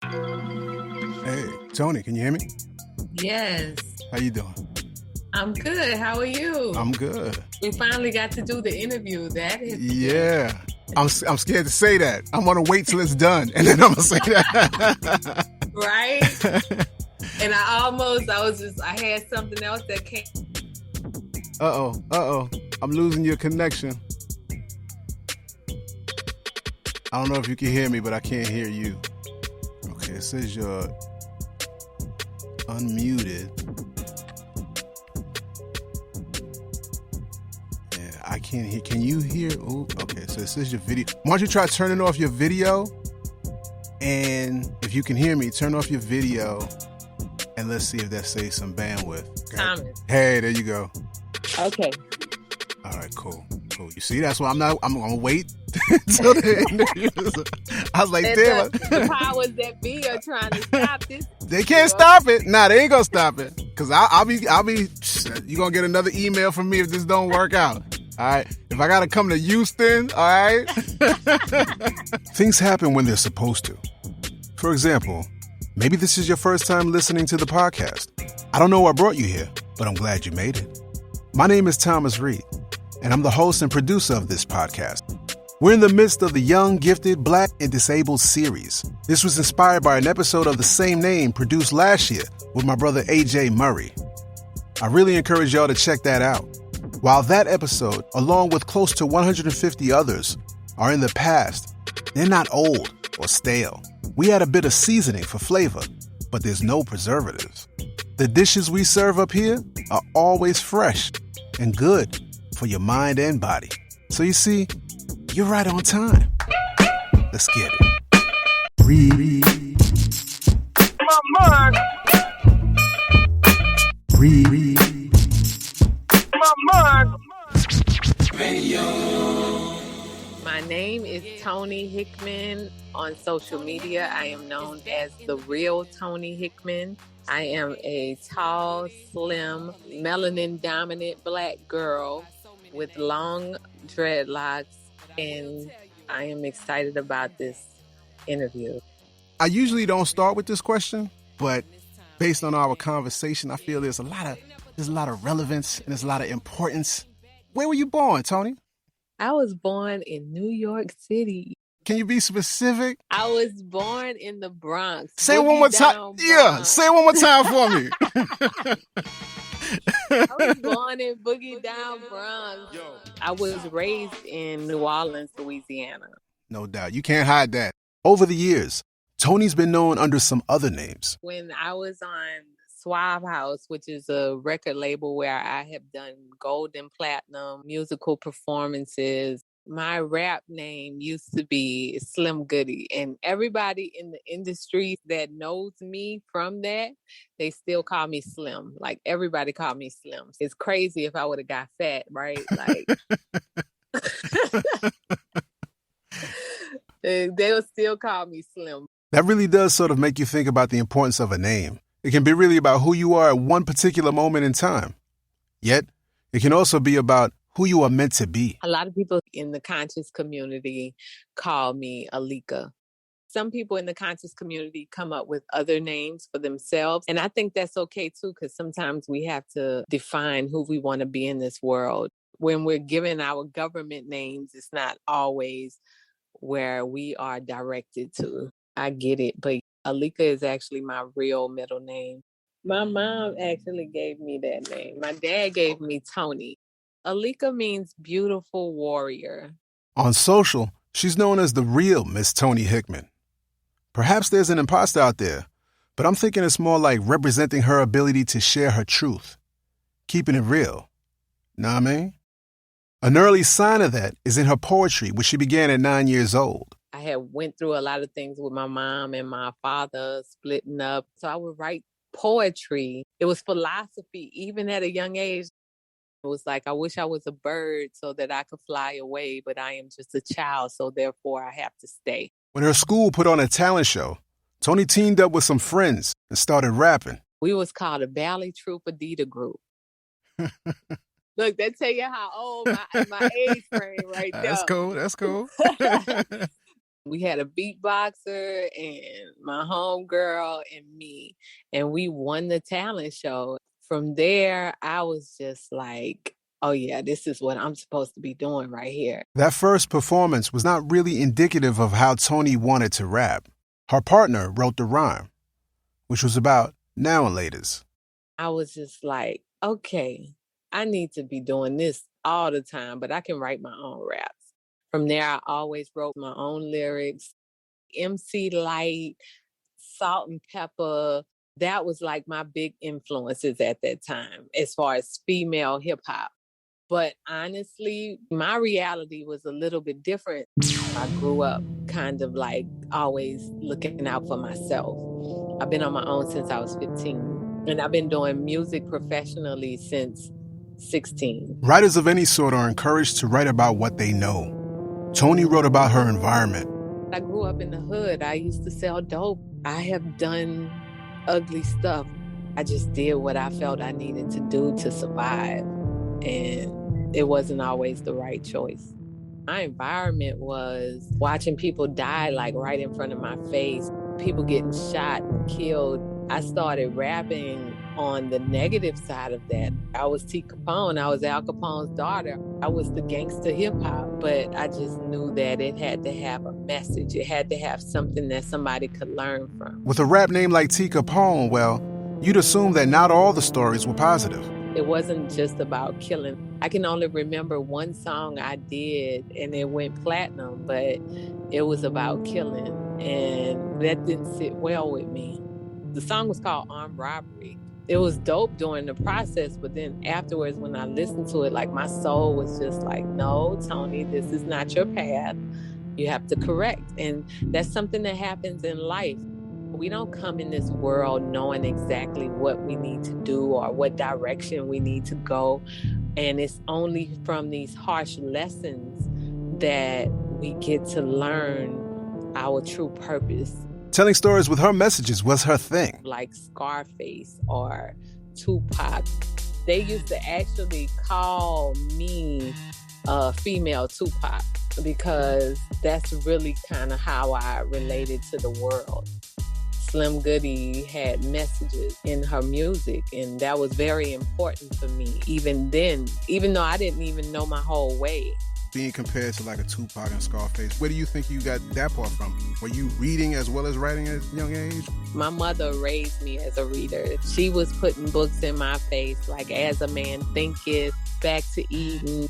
Hey, Toni, can you hear me? Yes. How you doing? I'm good. How are you? I'm good. We finally got to do the interview. Yeah. I'm scared to say that. I'm going to wait till it's done, and then I'm going to say that. Right? And I had something else that came. Uh-oh. I'm losing your connection. I don't know if you can hear me, but I can't hear you. Okay, it says you're unmuted. Yeah, I can't hear. Can you hear? Ooh, okay, so it says your video. Why don't you try turning off your video? And if you can hear me, turn off your video, and let's see if that saves some bandwidth. Thomas. Hey, there you go. Okay. All right, cool. You see, that's why I'm gonna wait until the interview. I was like, damn. The powers that be are trying to stop this. They can't stop it. Nah, they ain't gonna stop it. Cause I'll be. You gonna get another email from me if this don't work out. All right. If I gotta come to Houston, all right. Things happen when they're supposed to. For example, maybe this is your first time listening to the podcast. I don't know what brought you here, but I'm glad you made it. My name is Thomas Reed, and I'm the host and producer of this podcast. We're in the midst of the Young, Gifted, Black, and Disabled series. This was inspired by an episode of the same name produced last year with my brother AJ Murray. I really encourage y'all to check that out. While that episode, along with close to 150 others, are in the past, they're not old or stale. We add a bit of seasoning for flavor, but there's no preservatives. The dishes we serve up here are always fresh and good for your mind and body. So you see, you're right on time. Let's get it. Read. My mind. Read. My mind. My name is Toni Hickman. On social media, I am known as the real Toni Hickman. I am a tall, slim, melanin-dominant black girl with long dreadlocks, and I am excited about this interview. I usually don't start with this question, but based on our conversation, I feel there's a lot of relevance and there's a lot of importance. Where were you born, Toni? I was born in New York City. Can you be specific? I was born in the Bronx. Say it one more time. Yeah, say it one more time for me. I was born in Boogie Down Bronx. I was raised in New Orleans, Louisiana. No doubt. You can't hide that. Over the years, Toni's been known under some other names. When I was on Suave House, which is a record label where I have done gold and platinum musical performances, my rap name used to be Slim Goody, and everybody in the industry that knows me from that, they still call me Slim. Like, everybody called me Slim. It's crazy if I would have got fat, right? Like, they will still call me Slim. That really does sort of make you think about the importance of a name. It can be really about who you are at one particular moment in time. Yet, it can also be about who you are meant to be. A lot of people in the conscious community call me Alika. Some people in the conscious community come up with other names for themselves. And I think that's okay too, because sometimes we have to define who we want to be in this world. When we're given our government names, it's not always where we are directed to. I get it, but Alika is actually my real middle name. My mom actually gave me that name. My dad gave me Toni. Alika means beautiful warrior. On social, she's known as the real Miss Toni Hickman. Perhaps there's an imposter out there, but I'm thinking it's more like representing her ability to share her truth, keeping it real. Know what I mean? An early sign of that is in her poetry, which she began at 9 years old. I had went through a lot of things with my mom and my father splitting up. So I would write poetry. It was philosophy, even at a young age. It was like, I wish I was a bird so that I could fly away, but I am just a child, so therefore I have to stay. When her school put on a talent show, Toni teamed up with some friends and started rapping. We was called a Valley Troop Adidas group. Look, that tell you how old my age frame right there. That's cool. We had a beatboxer and my homegirl and me, and we won the talent show. From there, I was just like, oh yeah, this is what I'm supposed to be doing right here. That first performance was not really indicative of how Toni wanted to rap. Her partner wrote the rhyme, which was about now and laters. I was just like, okay, I need to be doing this all the time, but I can write my own raps. From there, I always wrote my own lyrics. MC Light, Salt and Pepper, that was like my big influences at that time as far as female hip hop. But honestly, my reality was a little bit different. I grew up kind of like always looking out for myself. I've been on my own since I was 15, and I've been doing music professionally since 16. Writers of any sort are encouraged to write about what they know. Toni wrote about her environment. I grew up in the hood. I used to sell dope. I have done ugly stuff. I just did what I felt I needed to do to survive. And it wasn't always the right choice. My environment was watching people die like right in front of my face, people getting shot and killed. I started rapping on the negative side of that. I was T. Capone. I was Al Capone's daughter. I was the gangster hip hop, but I just knew that it had to have a message. It had to have something that somebody could learn from. With a rap name like T. Capone, well, you'd assume that not all the stories were positive. It wasn't just about killing. I can only remember one song I did and it went platinum, but it was about killing, and that didn't sit well with me. The song was called Armed Robbery. It was dope during the process, but then afterwards when I listened to it, like my soul was just like, no, Toni, this is not your path. You have to correct. And that's something that happens in life. We don't come in this world knowing exactly what we need to do or what direction we need to go. And it's only from these harsh lessons that we get to learn our true purpose. Telling stories with her messages was her thing. Like Scarface or Tupac. They used to actually call me female Tupac because that's really kind of how I related to the world. Slim Goody had messages in her music, and that was very important for me even then, even though I didn't even know my whole way. Being compared to like a Tupac and Scarface, where do you think you got that part from? Were you reading as well as writing at a young age? My mother raised me as a reader. She was putting books in my face, like As a Man Thinketh, Back to Eden.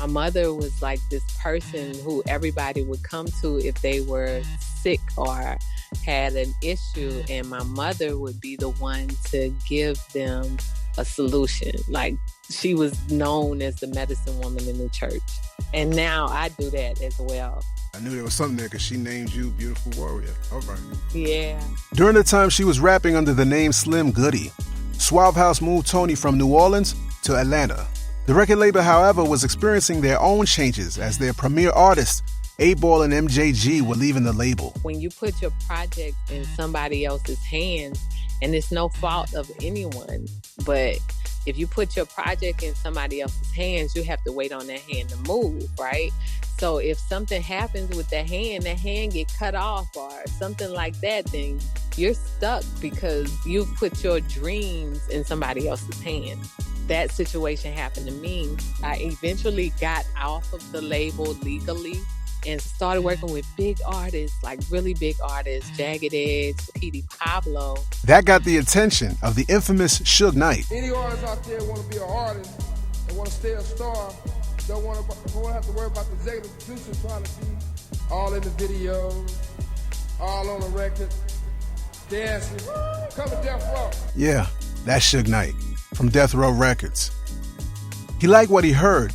My mother was like this person who everybody would come to if they were sick or had an issue, and my mother would be the one to give them a solution. Like, she was known as the medicine woman in the church. And now I do that as well. I knew there was something there because she named you Beautiful Warrior. All right. Yeah. During the time she was rapping under the name Slim Goody, Suave House moved Toni from New Orleans to Atlanta. The record label, however, was experiencing their own changes as their premier artists, 8-Ball and MJG, were leaving the label. When you put your project in somebody else's hands, and it's no fault of anyone, but if you put your project in somebody else's hands, you have to wait on that hand to move, right? So if something happens with that hand get cut off or something like that, then you're stuck because you've put your dreams in somebody else's hands. That situation happened to me. I eventually got off of the label legally and started working with big artists, like really big artists, Jagged Edge, P.D. Pablo. That got the attention of the infamous Suge Knight. Any artists out there want to be an artist and want to stay a star, don't want to have to worry about the executive producer trying to be all in the videos, all on the record, dancing, come to Death Row. Yeah, that's Suge Knight from Death Row Records. He liked what he heard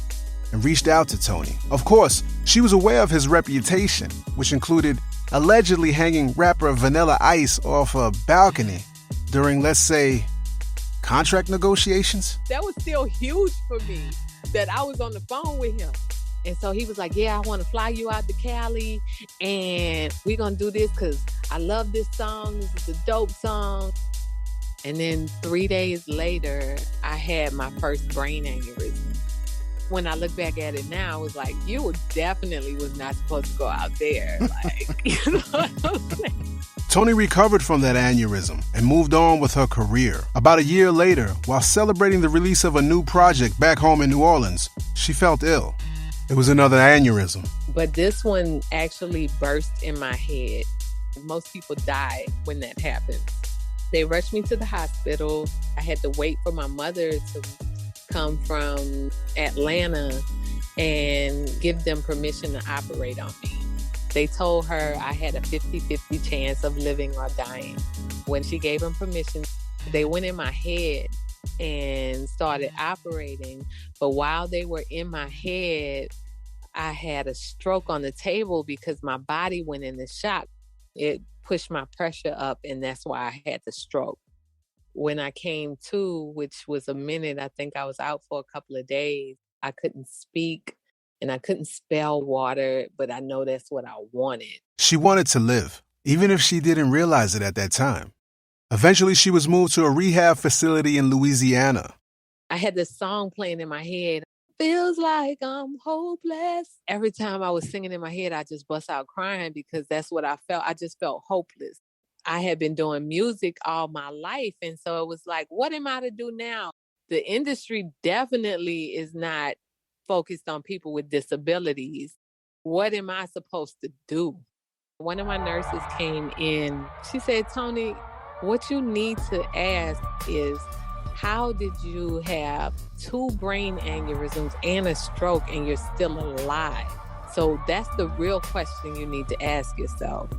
and reached out to Toni. Of course, she was aware of his reputation, which included allegedly hanging rapper Vanilla Ice off a balcony during, let's say, contract negotiations. That was still huge for me, that I was on the phone with him. And so he was like, yeah, I want to fly you out to Cali, and we're going to do this because I love this song. This is a dope song. And then 3 days later, I had my first brain aneurysm. When I look back at it now, I was like, you definitely was not supposed to go out there. Like, you know what I'm saying? Toni recovered from that aneurysm and moved on with her career. About a year later, while celebrating the release of a new project back home in New Orleans, she felt ill. It was another aneurysm. But this one actually burst in my head. Most people die when that happens. They rushed me to the hospital. I had to wait for my mother to come from Atlanta and give them permission to operate on me. They told her I had a 50-50 chance of living or dying. When she gave them permission, they went in my head and started operating. But while they were in my head, I had a stroke on the table because my body went into shock. It pushed my pressure up, and that's why I had the stroke. When I came to, which was a minute, I think I was out for a couple of days. I couldn't speak and I couldn't spell water, but I know that's what I wanted. She wanted to live, even if she didn't realize it at that time. Eventually, she was moved to a rehab facility in Louisiana. I had this song playing in my head. Feels like I'm hopeless. Every time I was singing in my head, I just bust out crying because that's what I felt. I just felt hopeless. I had been doing music all my life. And so it was like, what am I to do now? The industry definitely is not focused on people with disabilities. What am I supposed to do? One of my nurses came in. She said, Toni, what you need to ask is, how did you have 2 brain aneurysms and a stroke and you're still alive? So that's the real question you need to ask yourself.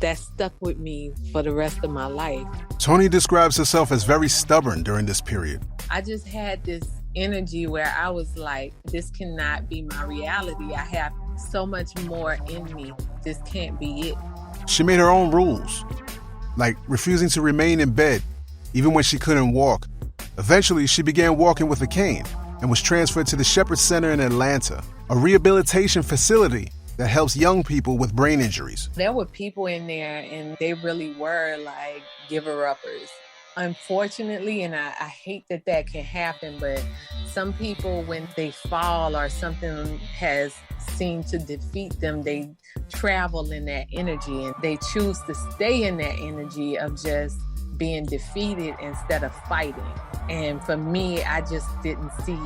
That stuck with me for the rest of my life. Toni describes herself as very stubborn during this period. I just had this energy where I was like, this cannot be my reality. I have so much more in me. This can't be it. She made her own rules, like refusing to remain in bed, even when she couldn't walk. Eventually, she began walking with a cane and was transferred to the Shepherd Center in Atlanta, a rehabilitation facility that helps young people with brain injuries. There were people in there and they really were like giver-uppers. Unfortunately, and I hate that can happen, but some people, when they fall or something has seemed to defeat them, they travel in that energy and they choose to stay in that energy of just being defeated instead of fighting. And for me, I just didn't see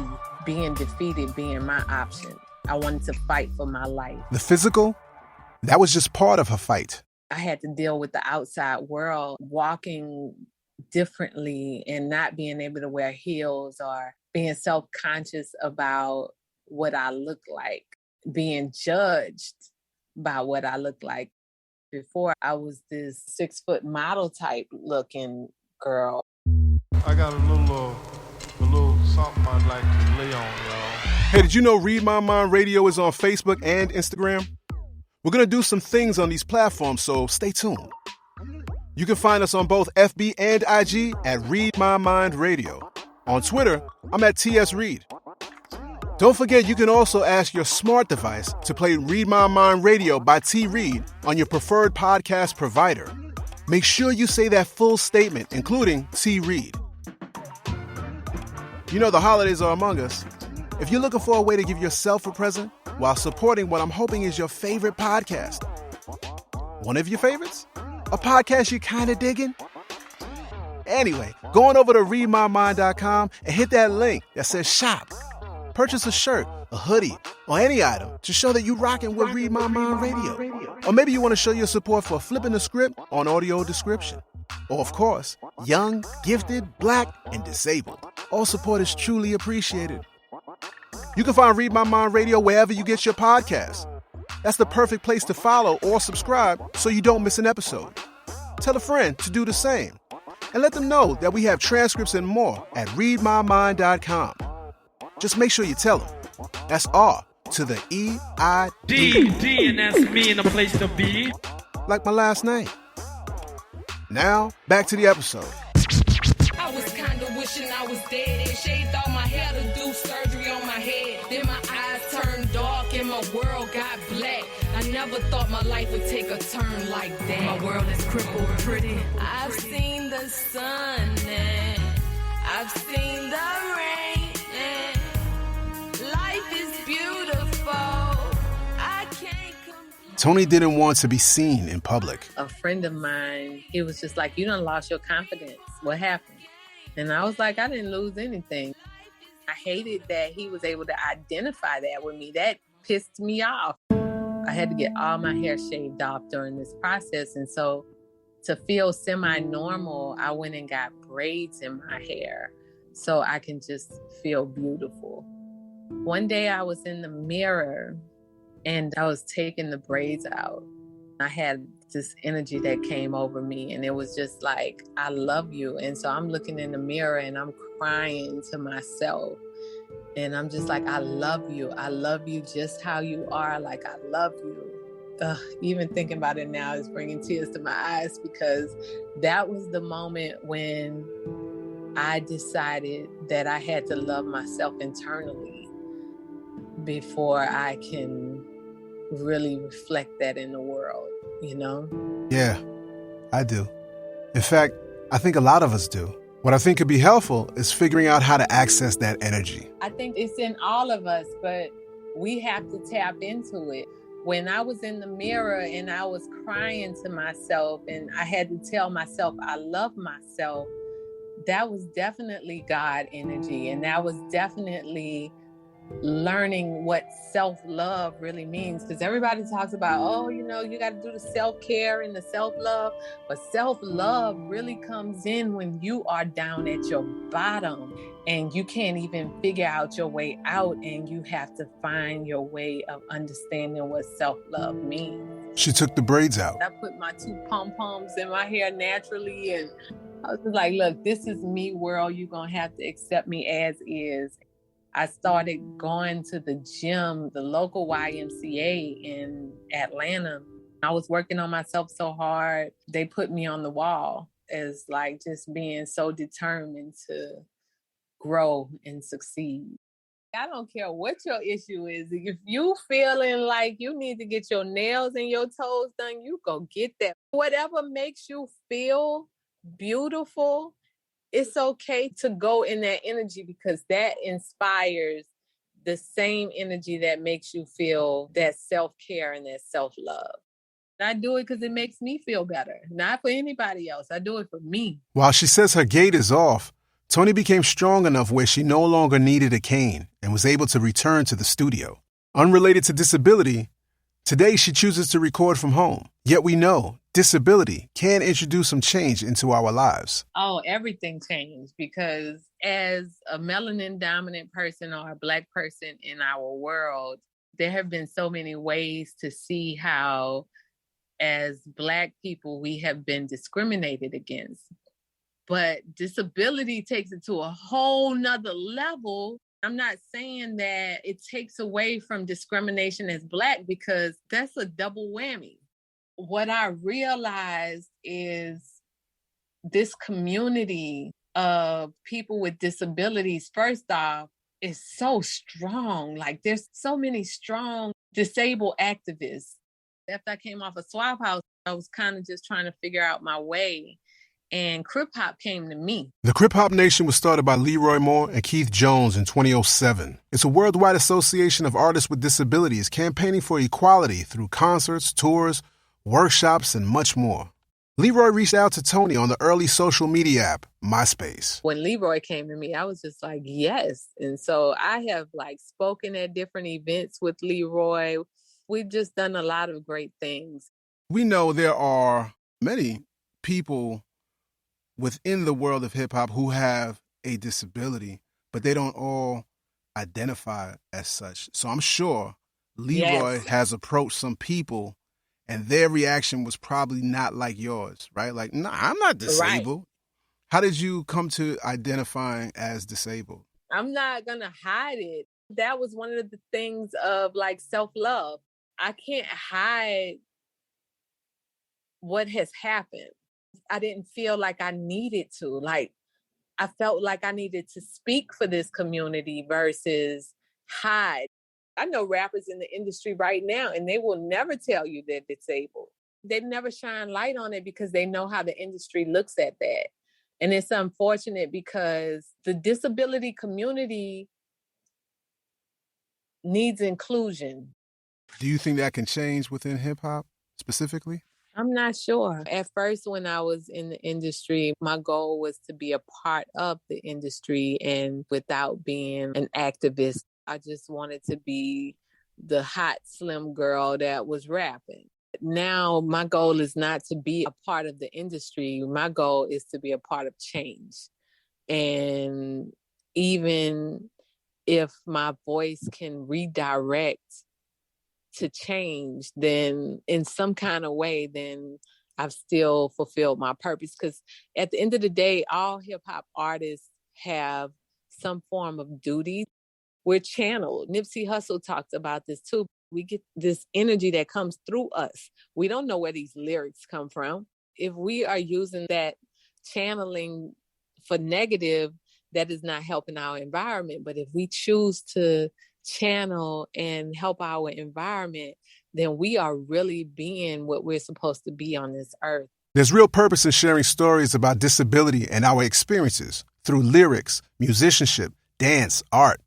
being defeated being my option. I wanted to fight for my life. The physical, that was just part of her fight. I had to deal with the outside world, walking differently and not being able to wear heels or being self-conscious about what I look like, being judged by what I look like. Before, I was this 6-foot model type looking girl. I got a little something I'd like to lay on y'all. Hey, did you know Read My Mind Radio is on Facebook and Instagram? We're going to do some things on these platforms, so stay tuned. You can find us on both FB and IG at Read My Mind Radio. On Twitter, I'm at TS Reed. Don't forget, you can also ask your smart device to play Read My Mind Radio by T. Reed on your preferred podcast provider. Make sure you say that full statement, including T. Reed. You know the holidays are among us. If you're looking for a way to give yourself a present while supporting what I'm hoping is your favorite podcast, one of your favorites? A podcast you're kind of digging? Anyway, go on over to readmymind.com and hit that link that says shop. Purchase a shirt, a hoodie, or any item to show that you're rocking with Read My Mind Radio. Or maybe you want to show your support for flipping the script on audio description. Or, of course, young, gifted, black, and disabled. All support is truly appreciated. You can find Read My Mind Radio wherever you get your podcasts. That's the perfect place to follow or subscribe so you don't miss an episode. Tell a friend to do the same. And let them know that we have transcripts and more at readmymind.com. Just make sure you tell them. That's R to the E-I-D. D, and that's me in a place to be. Like my last name. Now, back to the episode. I was kinda wishing I was dead and shaved all my hair to do surgery on my head. Then my eyes turned dark and my world got black. I never thought my life would take a turn like that. My world is crippled pretty. I've seen the sun and I've seen the rain and life Toni didn't want to be seen in public. A friend of mine, he was just like, you done lost your confidence. What happened? And I was like, I didn't lose anything. I hated that he was able to identify that with me. That pissed me off. I had to get all my hair shaved off during this process. And so to feel semi-normal, I went and got braids in my hair so I can just feel beautiful. One day I was in the mirror and I was taking the braids out. I had this energy that came over me and it was just like, I love you. And so I'm looking in the mirror and I'm crying to myself. And I'm just like, I love you. I love you just how you are. Like, I love you. Even thinking about it now is bringing tears to my eyes because that was the moment when I decided that I had to love myself internally before I can really reflect that in the world, you know? Yeah, I do. In fact, I think a lot of us do. What I think could be helpful is figuring out how to access that energy. I think it's in all of us, but we have to tap into it. When I was in the mirror and I was crying to myself and I had to tell myself I love myself, that was definitely God energy. And that was definitely learning what self-love really means, because everybody talks about, oh, you know, you got to do the self-care and the self-love, but self-love really comes in when you are down at your bottom and you can't even figure out your way out, and you have to find your way of understanding what self-love means. She took the braids out. I put my 2 pom-poms in my hair naturally, and I was just like, look, this is me, world. You're gonna have to accept me as is. I started going to the gym, the local YMCA in Atlanta. I was working on myself so hard. They put me on the wall as like just being so determined to grow and succeed. I don't care what your issue is. If you feeling like you need to get your nails and your toes done, you go get that. Whatever makes you feel beautiful, it's okay to go in that energy because that inspires the same energy that makes you feel that self-care and that self-love. I do it because it makes me feel better, not for anybody else. I do it for me. While she says her gait is off, Toni became strong enough where she no longer needed a cane and was able to return to the studio. Unrelated to disability, today she chooses to record from home. Yet we know disability can introduce some change into our lives. Oh, everything changed because as a melanin dominant person or a Black person in our world, there have been so many ways to see how as Black people we have been discriminated against. But disability takes it to a whole nother level. I'm not saying that it takes away from discrimination as Black because that's a double whammy. What I realized is this community of people with disabilities, first off, is so strong. Like there's so many strong disabled activists. After I came off of Swap House, I was kind of just trying to figure out my way. And Crip Hop came to me. The Crip Hop Nation was started by Leroy Moore and Keith Jones in 2007. It's a worldwide association of artists with disabilities campaigning for equality through concerts, tours, workshops, and much more. Leroy reached out to Toni on the early social media app, MySpace. When Leroy came to me, I was just like, yes. And so I have like spoken at different events with Leroy. We've just done a lot of great things. We know there are many people within the world of hip hop who have a disability, but they don't all identify as such. So I'm sure Leroy has approached some people and their reaction was probably not like yours, right? Like, nah, I'm not disabled. Right. How did you come to identifying as disabled? I'm not going to hide it. That was one of the things of like self-love. I can't hide what has happened. I didn't feel like I needed to. Like, I felt like I needed to speak for this community versus hide. I know rappers in the industry right now, and they will never tell you they're disabled. They never shine light on it because they know how the industry looks at that. And it's unfortunate because the disability community needs inclusion. Do you think that can change within hip hop specifically? I'm not sure. At first, when I was in the industry, my goal was to be a part of the industry and without being an activist. I just wanted to be the hot, slim girl that was rapping. Now, my goal is not to be a part of the industry. My goal is to be a part of change. And even if my voice can redirect to change, then in some kind of way, then I've still fulfilled my purpose. Because at the end of the day, all hip hop artists have some form of duty. We're channeled. Nipsey Hussle talked about this too. We get this energy that comes through us. We don't know where these lyrics come from. If we are using that channeling for negative, that is not helping our environment. But if we choose to channel and help our environment, then we are really being what we're supposed to be on this earth. There's real purpose in sharing stories about disability and our experiences through lyrics, musicianship, dance, art.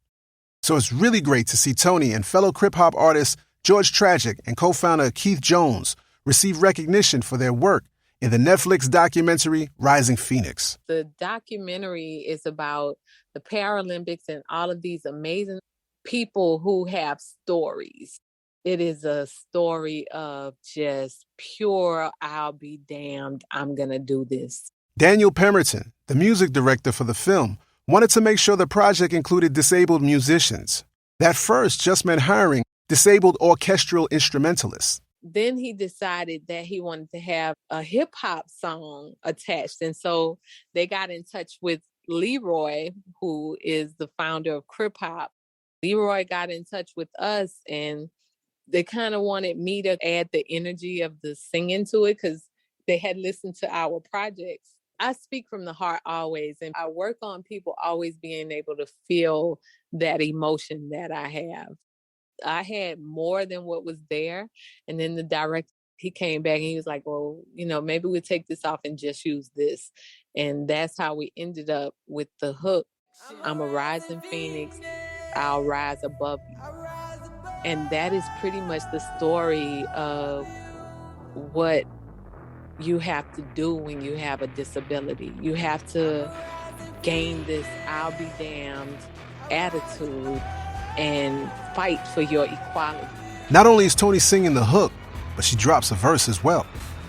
So it's really great to see Toni and fellow Crip Hop artist George Tragic and co-founder Keith Jones receive recognition for their work in the Netflix documentary Rising Phoenix. The documentary is about the Paralympics and all of these amazing people who have stories. It is a story of just pure, I'll be damned, I'm going to do this. Daniel Pemberton, the music director for the film, wanted to make sure the project included disabled musicians. That first just meant hiring disabled orchestral instrumentalists. Then he decided that he wanted to have a hip hop song attached. And so they got in touch with Leroy, who is the founder of Crip Hop. Leroy got in touch with us and they kind of wanted me to add the energy of the singing to it because they had listened to our projects. I speak from the heart always, and I work on people always being able to feel that emotion that I have. I had more than what was there. And then the director, he came back and he was like, well, maybe we'll take this off and just use this. And that's how we ended up with the hook. I'm a rising phoenix. I'll rise above you. And that is pretty much the story of what you have to do when you have a disability. You have to gain this I'll be damned attitude and fight for your equality. Not only is Toni singing the hook, but she drops a verse as well.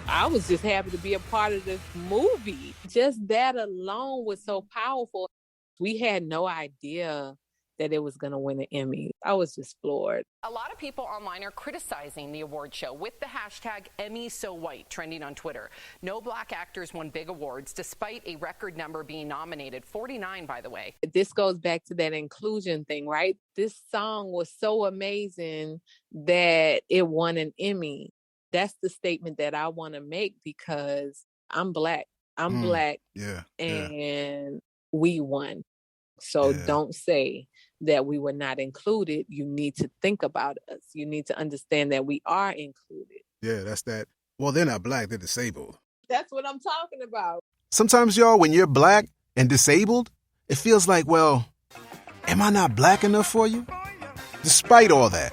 I was just happy to be a part of this movie. Just that alone was so powerful. We had no idea that it was going to win an Emmy. I was just floored. A lot of people online are criticizing the award show with the hashtag #EmmySoWhite trending on Twitter. No black actors won big awards, despite a record number being nominated, 49, by the way. This goes back to that inclusion thing, right? This song was so amazing that it won an Emmy. That's the statement that I want to make because I'm black. I'm black. Yeah. And we won. So don't say that we were not included. You need to think about us. You need to understand that we are included. Yeah, that's that. Well, they're not black, they're disabled. That's what I'm talking about. Sometimes, y'all, when you're black and disabled, it feels like, well, am I not black enough for you? Despite all that,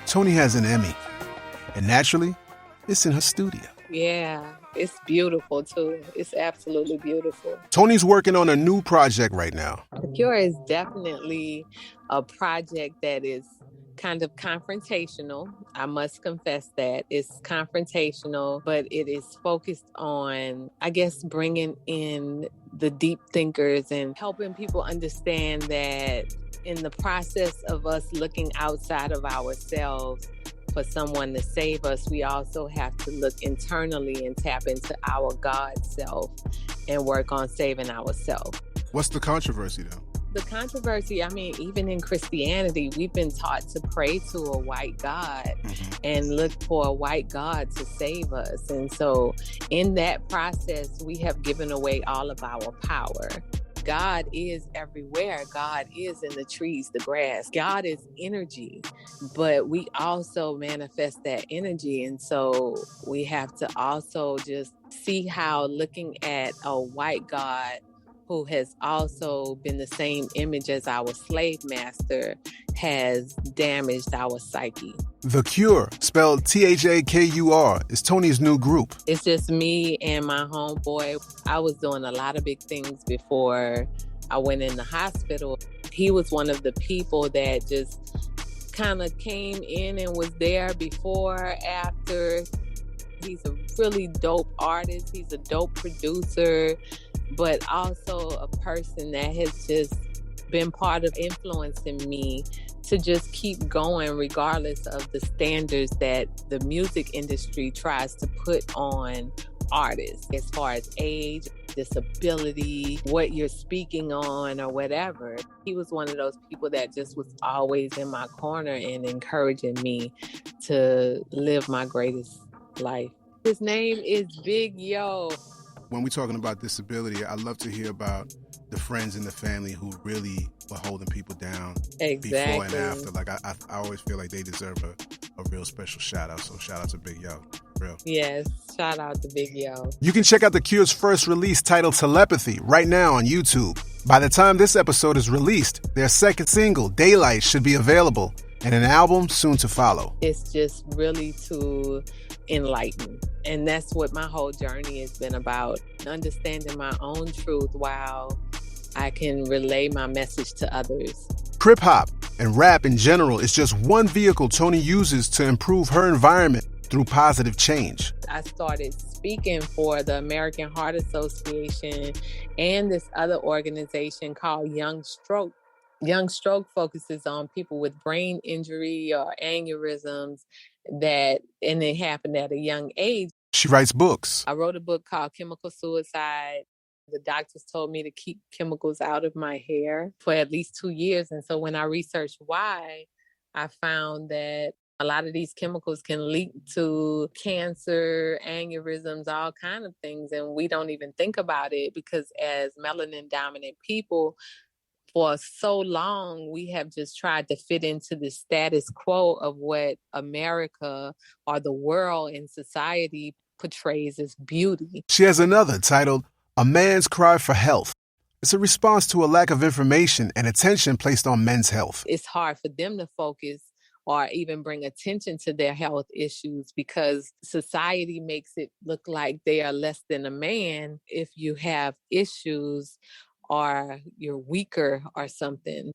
Toni has an Emmy. And naturally, it's in her studio. Yeah, it's beautiful, too. It's absolutely beautiful. Toni's working on a new project right now. The Cure is definitely a project that is kind of confrontational. I must confess that. It's confrontational, but it is focused on, I guess, bringing in the deep thinkers and helping people understand that in the process of us looking outside of ourselves for someone to save us, we also have to look internally and tap into our God self and work on saving ourselves. What's the controversy, though? The controversy, I mean, even in Christianity, we've been taught to pray to a white God and look for a white God to save us. And so in that process, we have given away all of our power. God is everywhere. God is in the trees, the grass. God is energy, but we also manifest that energy. And so we have to also just see how looking at a white God who has also been the same image as our slave master, has damaged our psyche. The Cure, spelled THAKUR, is Toni's new group. It's just me and my homeboy. I was doing a lot of big things before I went in the hospital. He was one of the people that just kind of came in and was there before, after. He's a really dope artist. He's a dope producer, but also a person that has just been part of influencing me to just keep going regardless of the standards that the music industry tries to put on artists as far as age, disability, what you're speaking on, or whatever. He was one of those people that just was always in my corner and encouraging me to live my greatest life. His name is Big Yo. When we're talking about disability, I love to hear about the friends and the family who really were holding people down before and after. Like I always feel like they deserve a real special shout out. So shout out to Big Yo. Real. Yes, shout out to Big Yo. You can check out The Cure's first release titled Telepathy right now on YouTube. By the time this episode is released, their second single, Daylight, should be available, and an album soon to follow. It's just really to enlighten. And that's what my whole journey has been about. Understanding my own truth while I can relay my message to others. Trip hop and rap in general is just one vehicle Toni uses to improve her environment through positive change. I started speaking for the American Heart Association and this other organization called Young Stroke. Young Stroke focuses on people with brain injury or aneurysms and it happened at a young age. She writes books. I wrote a book called Chemical Suicide. The doctors told me to keep chemicals out of my hair for at least 2 years. And so when I researched why, I found that a lot of these chemicals can lead to cancer, aneurysms, all kinds of things. And we don't even think about it because as melanin dominant people, for so long, we have just tried to fit into the status quo of what America or the world and society portrays as beauty. She has another titled A Man's Cry for Health. It's a response to a lack of information and attention placed on men's health. It's hard for them to focus or even bring attention to their health issues because society makes it look like they are less than a man if you have issues or you're weaker or something.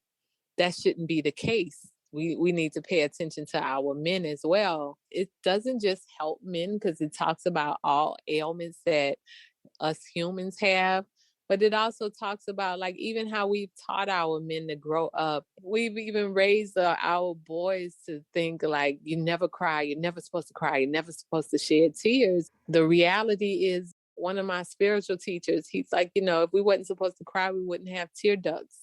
That shouldn't be the case. We need to pay attention to our men as well. It doesn't just help men because it talks about all ailments that us humans have, but it also talks about like even how we've taught our men to grow up. We've even raised our boys to think like, you never cry, you're never supposed to cry, you're never supposed to shed tears. The reality is, one of my spiritual teachers, he's like, if we wasn't supposed to cry, we wouldn't have tear ducts.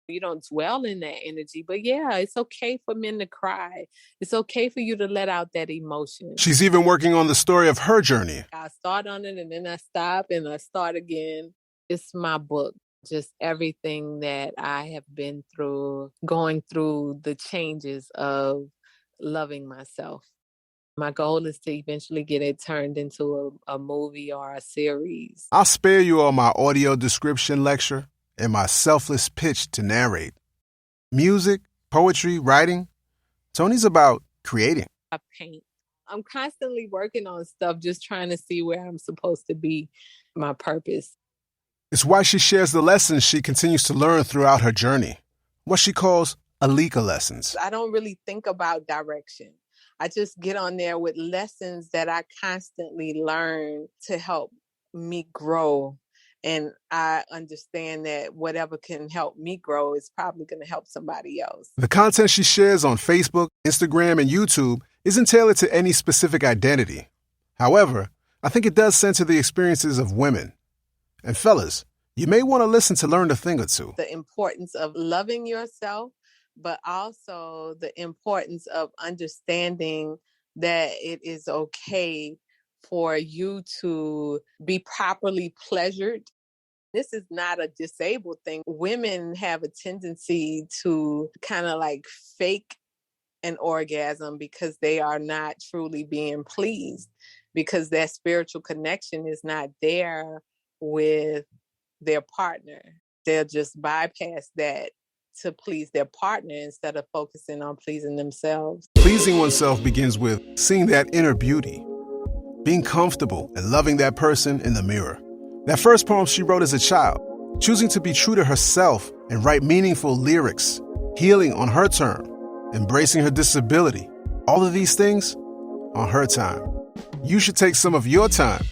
You don't dwell in that energy. But yeah, it's okay for men to cry. It's okay for you to let out that emotion. She's even working on the story of her journey. I start on it and then I stop and I start again. It's my book. Just everything that I have been through, going through the changes of loving myself. My goal is to eventually get it turned into a movie or a series. I'll spare you all my audio description lecture and my selfless pitch to narrate. Music, poetry, writing. Toni's about creating. I paint. I'm constantly working on stuff, just trying to see where I'm supposed to be, my purpose. It's why she shares the lessons she continues to learn throughout her journey, what she calls Alika lessons. I don't really think about direction. I just get on there with lessons that I constantly learn to help me grow. And I understand that whatever can help me grow is probably going to help somebody else. The content she shares on Facebook, Instagram, and YouTube isn't tailored to any specific identity. However, I think it does center the experiences of women. And fellas, you may want to listen to learn a thing or two. The importance of loving yourself, but also the importance of understanding that it is okay for you to be properly pleasured. This is not a disabled thing. Women have a tendency to kind of like fake an orgasm because they are not truly being pleased, because that spiritual connection is not there with their partner. They'll just bypass that to please their partner instead of focusing on pleasing themselves. Pleasing oneself begins with seeing that inner beauty, being comfortable and loving that person in the mirror. That first poem she wrote as a child, choosing to be true to herself and write meaningful lyrics, healing on her term, embracing her disability, all of these things on her time. You should take some of your time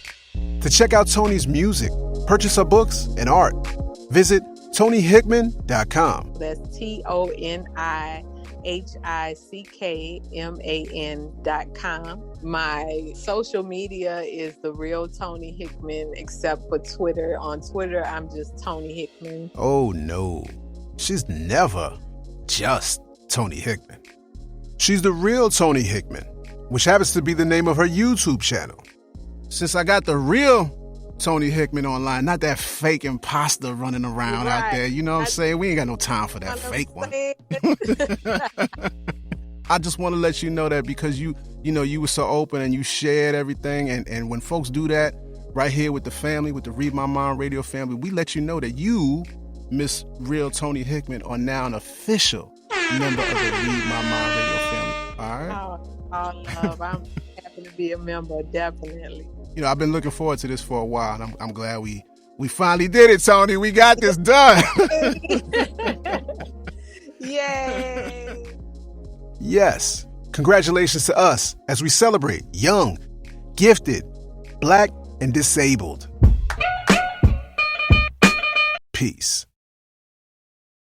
to check out Toni's music, purchase her books and art. Visit ToniHickman.com. That's ToniHickman.com. My social media is The Real Toni Hickman, except for Twitter. On Twitter, I'm just Toni Hickman. Oh no, she's never just Toni Hickman. She's The Real Toni Hickman, which happens to be the name of her YouTube channel. Since I got the real Toni Hickman online, not that fake imposter running around out there. You know what I'm saying? We ain't got no time for that fake one. I just want to let you know that because you were so open and you shared everything. And when folks do that right here with the family, with the Read My Mind radio family, we let you know that you, Miss Real Toni Hickman, are now an official member of the Read My Mind radio family. All right? Oh, love. I'm happy to be a member, definitely. You know, I've been looking forward to this for a while, and I'm glad we finally did it, Toni. We got this done. Yay! Yes. Congratulations to us as we celebrate young, gifted, Black, and disabled. Peace.